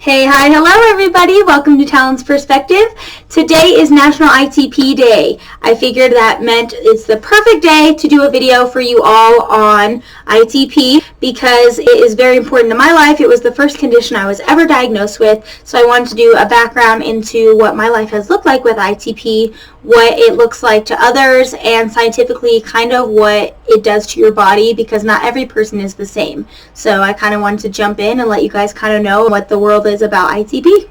Hey, hi, hello everybody. Welcome to Talent's Perspective. Today is National ITP Day. I figured that meant it's the perfect day to do a video for you all on ITP because it is very important to my life. It was the first condition I was ever diagnosed with, so I wanted to do a background into what my life has looked like with ITP, what it looks like to others, and scientifically kind of what it does to your body because not every person is the same. So I kind of wanted to jump in and let you guys kind of know what the world is about ITP.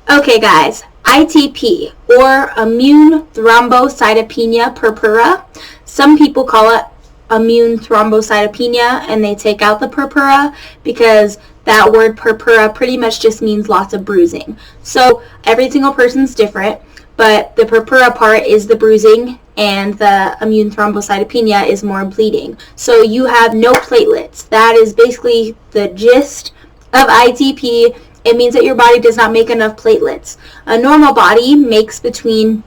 Okay guys, ITP, or immune thrombocytopenia purpura. Some people call it immune thrombocytopenia and they take out the purpura because that word purpura pretty much just means lots of bruising. So every single person's different, but the purpura part is the bruising and the immune thrombocytopenia is more bleeding. So you have no platelets. That is basically the gist of ITP. It means that your body does not make enough platelets. A normal body makes between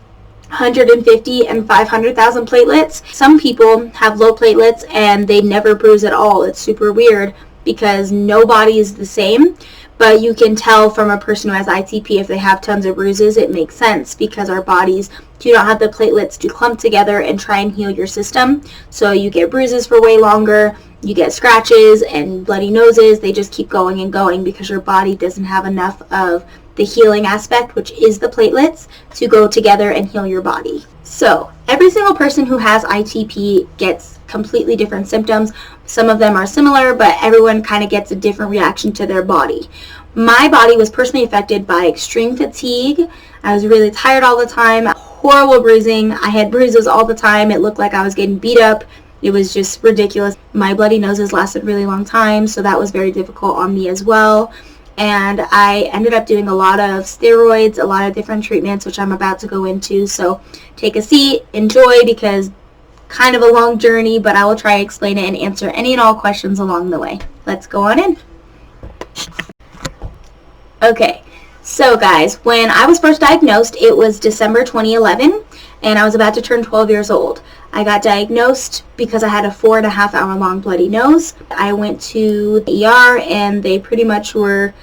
150 and 500,000 platelets. Some people have low platelets and they never bruise at all. It's super weird because no body is the same. But you can tell from a person who has ITP if they have tons of bruises. It makes sense because our bodies do not have the platelets to clump together and try and heal your system. So you get bruises for way longer. You get scratches and bloody noses. They just keep going and going because your body doesn't have enough of the healing aspect, which is the platelets, to go together and heal your body. So every single person who has ITP gets completely different symptoms. Some of them are similar, but everyone kind of gets a different reaction to their body. My body was personally affected by extreme fatigue. I was really tired all the time, horrible bruising. I had bruises all the time. It looked like I was getting beat up. It was just ridiculous. My bloody noses lasted a really long time, so that was very difficult on me as well. And I ended up doing a lot of steroids, a lot of different treatments, which I'm about to go into. So take a seat, enjoy, because kind of a long journey, but I will try to explain it and answer any and all questions along the way. Let's go on in. Okay, so guys, when I was first diagnosed, it was December 2011, and I was about to turn 12 years old. I got diagnosed because I had a 4.5 hour long bloody nose. I went to the ER and they pretty much were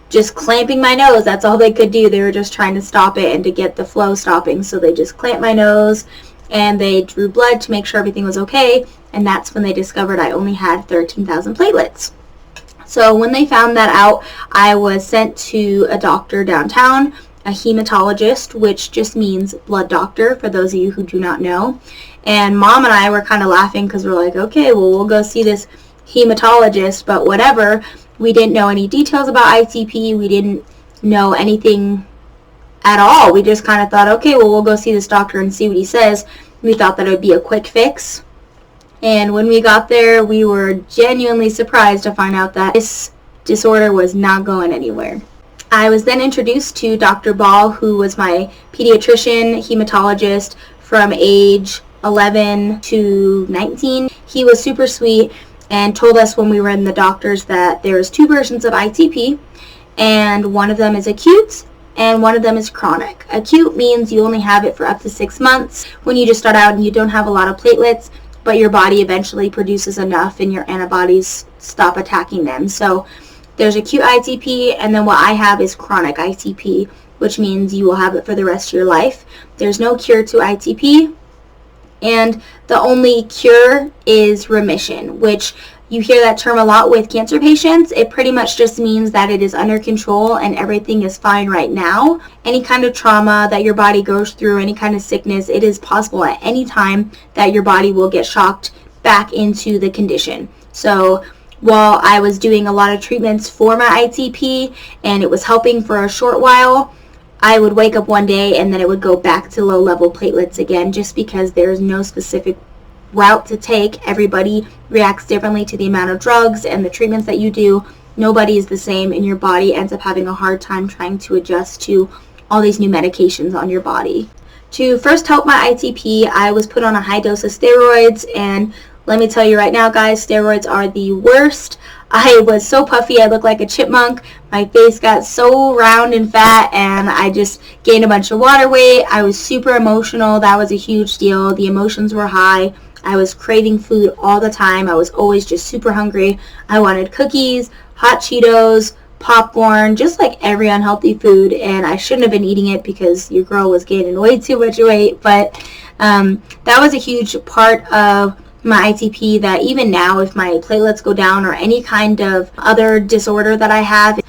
just clamping my nose. That's all they could do. They were just trying to stop it and to get the flow stopping. So they just clamped my nose and they drew blood to make sure everything was okay. And that's when they discovered I only had 13,000 platelets. So when they found that out, I was sent to a doctor downtown, a hematologist, which just means blood doctor for those of you who do not know. And Mom and I were kind of laughing because we're like, okay, well, we'll go see this hematologist, but whatever. We didn't know any details about ITP. We didn't know anything at all. We just kind of thought, okay, well, we'll go see this doctor and see what he says. We thought that it would be a quick fix. And when we got there, we were genuinely surprised to find out that this disorder was not going anywhere. I was then introduced to Dr. Ball, who was my pediatrician, hematologist from age 11 to 19. He was super sweet and told us when we were in the doctors that there's two versions of ITP, and one of them is acute and one of them is chronic. Acute means you only have it for up to 6 months when you just start out and you don't have a lot of platelets, but your body eventually produces enough and your antibodies stop attacking them. So there's acute ITP, and then what I have is chronic ITP, which means you will have it for the rest of your life. There's no cure to ITP, and the only cure is remission, which you hear that term a lot with cancer patients. It pretty much just means that it is under control and everything is fine right now. Any kind of trauma that your body goes through, any kind of sickness, it is possible at any time that your body will get shocked back into the condition. So while I was doing a lot of treatments for my ITP and it was helping for a short while, I would wake up one day and then it would go back to low level platelets again, just because there's no specific route to take. Everybody reacts differently to the amount of drugs and the treatments that you do. Nobody is the same, and your body ends up having a hard time trying to adjust to all these new medications on your body. To first help my ITP, I was put on a high dose of steroids, and let me tell you right now, guys, steroids are the worst. I was so puffy, I looked like a chipmunk. My face got so round and fat, and I just gained a bunch of water weight. I was super emotional. That was a huge deal. The emotions were high. I was craving food all the time. I was always just super hungry. I wanted cookies, hot Cheetos, popcorn, just like every unhealthy food, and I shouldn't have been eating it because your girl was gaining way too much weight. But that was a huge part of my ITP, that even now, if my platelets go down or any kind of other disorder that I have,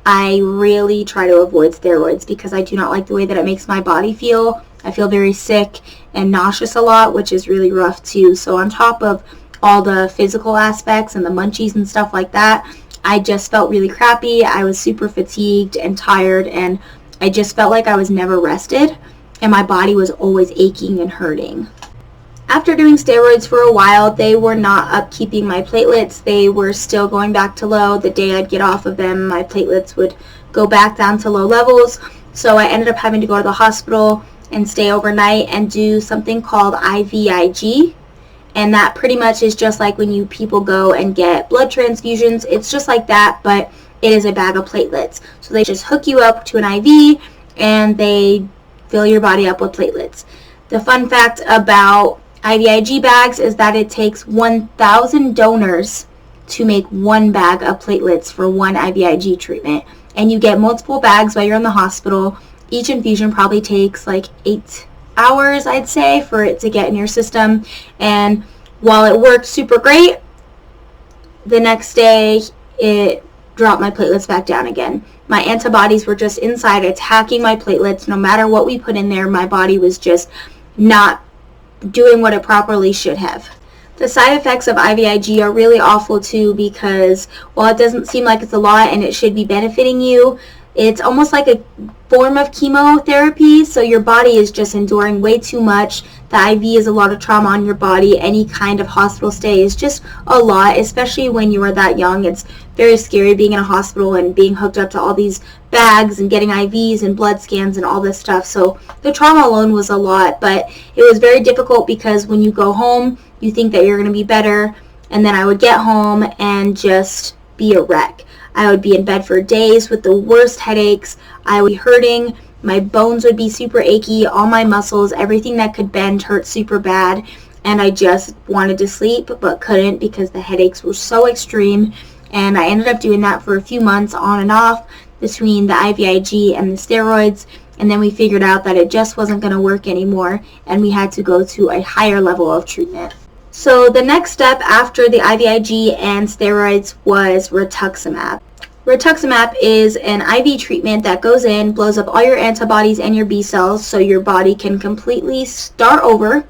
I really try to avoid steroids because I do not like the way that it makes my body feel. I feel very sick and nauseous a lot, which is really rough too. So on top of all the physical aspects and the munchies and stuff like that, I just felt really crappy. I was super fatigued and tired, and I just felt like I was never rested, and my body was always aching and hurting. After doing steroids for a while, they were not upkeeping my platelets. They were still going back to low. The day I'd get off of them, my platelets would go back down to low levels. So I ended up having to go to the hospital and stay overnight and do something called IVIG. And that pretty much is just like when people go and get blood transfusions. It's just like that, but it is a bag of platelets. So they just hook you up to an IV and they fill your body up with platelets. The fun fact about IVIG bags is that it takes 1,000 donors to make one bag of platelets for one IVIG treatment. And you get multiple bags while you're in the hospital. Each infusion probably takes like 8 hours, I'd say, for it to get in your system. And while it worked super great, the next day it dropped my platelets back down again. My antibodies were just inside attacking my platelets. No matter what we put in there, my body was just not doing what it properly should have. The side effects of IVIG are really awful too, because while it doesn't seem like it's a lot and it should be benefiting you, it's almost like a form of chemotherapy, so your body is just enduring way too much. The IV is a lot of trauma on your body. Any kind of hospital stay is just a lot, especially when you are that young. It's very scary being in a hospital and being hooked up to all these bags and getting IVs and blood scans and all this stuff. So the trauma alone was a lot, but it was very difficult because when you go home, you think that you're going to be better, and then I would get home and just be a wreck. I would be in bed for days with the worst headaches. I would be hurting. My bones would be super achy. All my muscles, everything that could bend hurt super bad. And I just wanted to sleep but couldn't because the headaches were so extreme. And I ended up doing that for a few months on and off between the IVIG and the steroids. And then we figured out that it just wasn't going to work anymore, and we had to go to a higher level of treatment. So the next step after the IVIG and steroids was rituximab. Rituximab is an IV treatment that goes in, blows up all your antibodies and your B cells so your body can completely start over.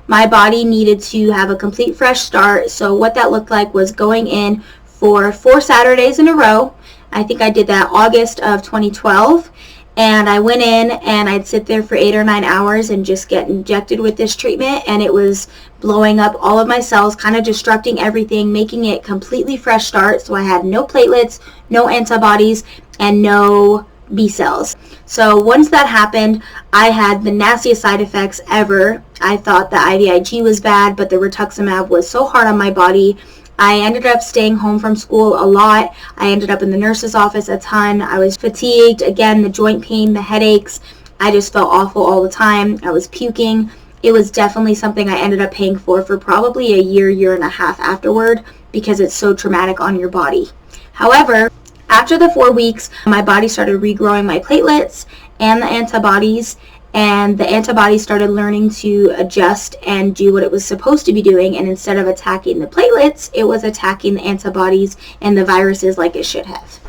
My body needed to have a complete fresh start, so what that looked like was going in for 4 Saturdays in a row. I think I did that August of 2012. And I went in and I'd sit there for 8 or 9 hours and just get injected with this treatment, and it was blowing up all of my cells, kind of destructing everything, making it completely fresh start. So I had no platelets, no antibodies, and no B cells. So once that happened, I had the nastiest side effects ever. I thought the IVIG was bad, but the rituximab was so hard on my body. I ended up staying home from school a lot. I ended up in the nurse's office a ton. I was fatigued. Again, the joint pain, the headaches. I just felt awful all the time. I was puking. It was definitely something I ended up paying for probably a year and a half afterward, because it's so traumatic on your body. However, after the 4 weeks, my body started regrowing my platelets and the antibodies, and the antibodies started learning to adjust and do what it was supposed to be doing, and instead of attacking the platelets, it was attacking the antibodies and the viruses like it should have.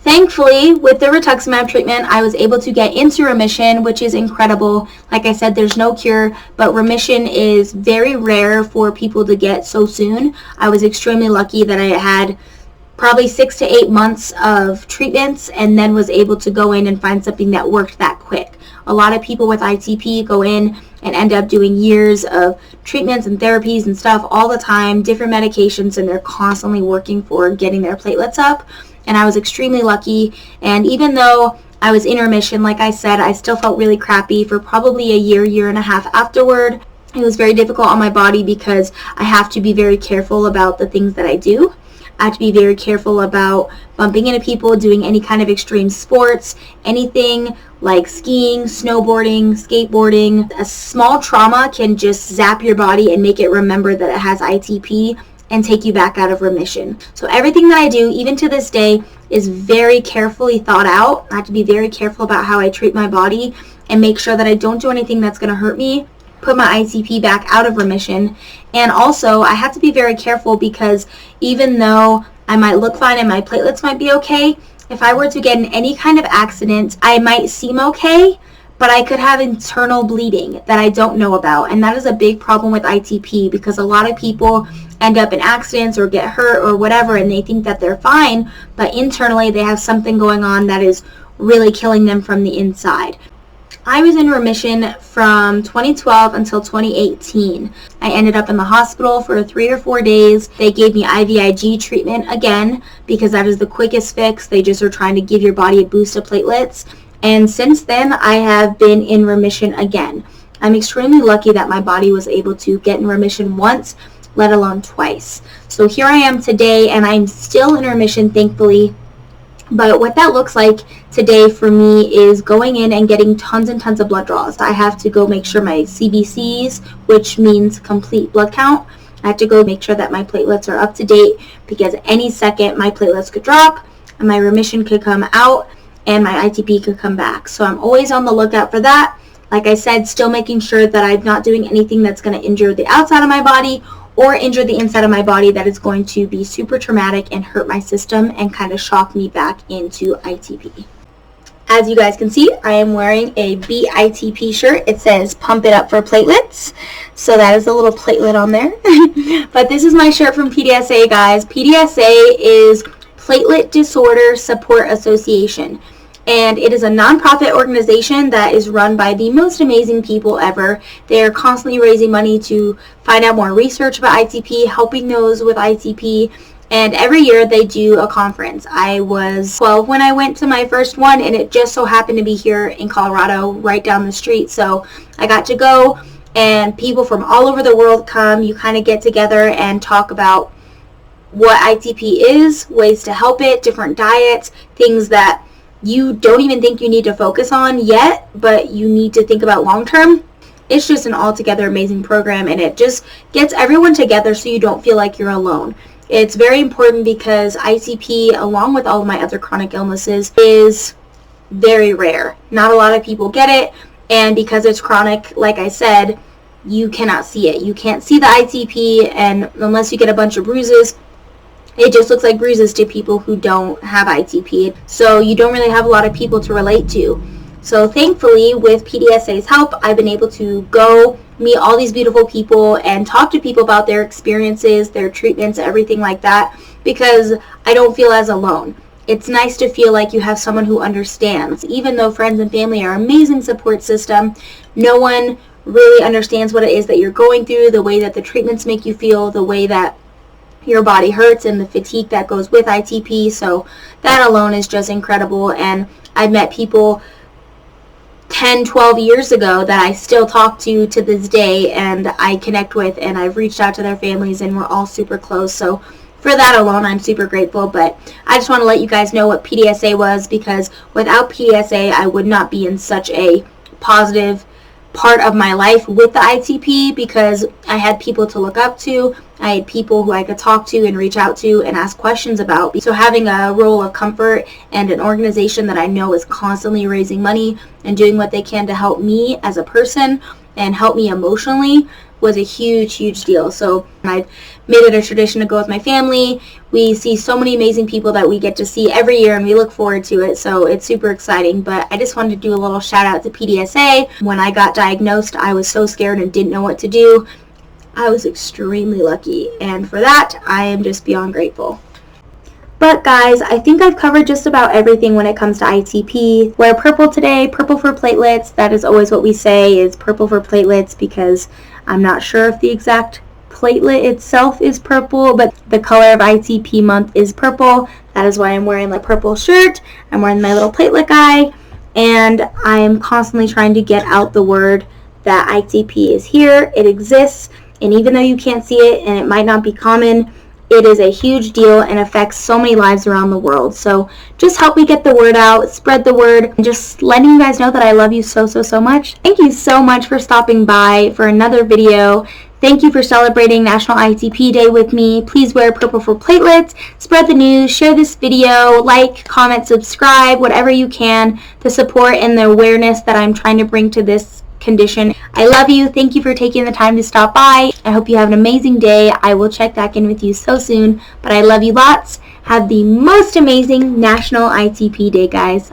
Thankfully, with the rituximab treatment, I was able to get into remission, which is incredible. Like I said, there's no cure, but remission is very rare for people to get so soon. I was extremely lucky that I had probably 6 to 8 months of treatments and then was able to go in and find something that worked that quick. A lot of people with ITP go in and end up doing years of treatments and therapies and stuff all the time, different medications, and they're constantly working for getting their platelets up. And I was extremely lucky. And even though I was in remission, like I said, I still felt really crappy for probably a year and a half afterward. It was very difficult on my body because I have to be very careful about the things that I do. I have to be very careful about bumping into people, doing any kind of extreme sports, anything like skiing, snowboarding, skateboarding. A small trauma can just zap your body and make it remember that it has ITP. and take you back out of remission. So everything that I do, even to this day, is very carefully thought out. I have to be very careful about how I treat my body and make sure that I don't do anything that's going to hurt me, put my ITP back out of remission. And also, I have to be very careful because even though I might look fine and my platelets might be okay, if I were to get in any kind of accident, I might seem okay, but I could have internal bleeding that I don't know about. And that is a big problem with ITP because a lot of people end up in accidents or get hurt or whatever and they think that they're fine, but internally they have something going on that is really killing them from the inside. I was in remission from 2012 until 2018. I ended up in the hospital for 3 or 4 days. They gave me IVIG treatment again because that is the quickest fix. They just are trying to give your body a boost of platelets. And since then, I have been in remission again. I'm extremely lucky that my body was able to get in remission once, let alone twice. So here I am today, and I'm still in remission, thankfully. But what that looks like today for me is going in and getting tons and tons of blood draws. I have to go make sure my CBCs, which means complete blood count, I have to go make sure that my platelets are up to date because any second my platelets could drop and my remission could come out and my ITP could come back. So I'm always on the lookout for that. Like I said, still making sure that I'm not doing anything that's going to injure the outside of my body or injure the inside of my body that is going to be super traumatic and hurt my system and kind of shock me back into ITP. As you guys can see, I am wearing a BITP shirt. It says pump it up for platelets. So that is a little platelet on there. But this is my shirt from PDSA, guys. PDSA is Platelet Disorder Support Association. And it is a nonprofit organization that is run by the most amazing people ever. They are constantly raising money to find out more research about ITP, helping those with ITP, and every year they do a conference. I was 12 when I went to my first one, and it just so happened to be here in Colorado, right down the street. So I got to go, and people from all over the world come. You kind of get together and talk about what ITP is, ways to help it, different diets, things that you don't even think you need to focus on yet, but you need to think about long term. It's just an altogether amazing program, and it just gets everyone together so you don't feel like you're alone. It's very important because ITP, along with all of my other chronic illnesses, is very rare. Not a lot of people get it, and because it's chronic, like I said, you cannot see it. You can't see the ITP, and unless you get a bunch of bruises, it just looks like bruises to people who don't have ITP. So you don't really have a lot of people to relate to. So thankfully, with PDSA's help, I've been able to go meet all these beautiful people and talk to people about their experiences, their treatments, everything like that, because I don't feel as alone. It's nice to feel like you have someone who understands. Even though friends and family are an amazing support system, no one really understands what it is that you're going through, the way that the treatments make you feel, the way that your body hurts, and the fatigue that goes with ITP. So that alone is just incredible. And I've met people 10, 12 years ago that I still talk to this day, and I connect with, and I've reached out to their families, and we're all super close. So for that alone, I'm super grateful. But I just want to let you guys know what PDSA was, because without PDSA, I would not be in such a positive part of my life with the ITP, because I had people to look up to. I had people who I could talk to and reach out to and ask questions about. So having a role of comfort and an organization that I know is constantly raising money and doing what they can to help me as a person and help me emotionally was a huge, huge deal. So I've made it a tradition to go with my family. We see so many amazing people that we get to see every year, and we look forward to it. So it's super exciting. But I just wanted to do a little shout out to PDSA. When I got diagnosed, I was so scared and didn't know what to do. I was extremely lucky, and for that, I am just beyond grateful. But guys, I think I've covered just about everything when it comes to ITP. Wear purple today, purple for platelets. That is always what we say, is purple for platelets, because I'm not sure if the exact platelet itself is purple, but the color of ITP month is purple. That is why I'm wearing the purple shirt. I'm wearing my little platelet guy, and I am constantly trying to get out the word that ITP is here, it exists, and even though you can't see it and it might not be common, it is a huge deal and affects so many lives around the world. So just help me get the word out, spread the word, and just letting you guys know that I love you so, so, so much. Thank you so much for stopping by for another video. Thank you for celebrating National ITP Day with me. Please wear purple for platelets, spread the news, share this video, like, comment, subscribe, whatever you can to support and the awareness that I'm trying to bring to this condition. I love you. Thank you for taking the time to stop by. I hope you have an amazing day. I will check back in with you so soon, but I love you lots. Have the most amazing National ITP Day, guys.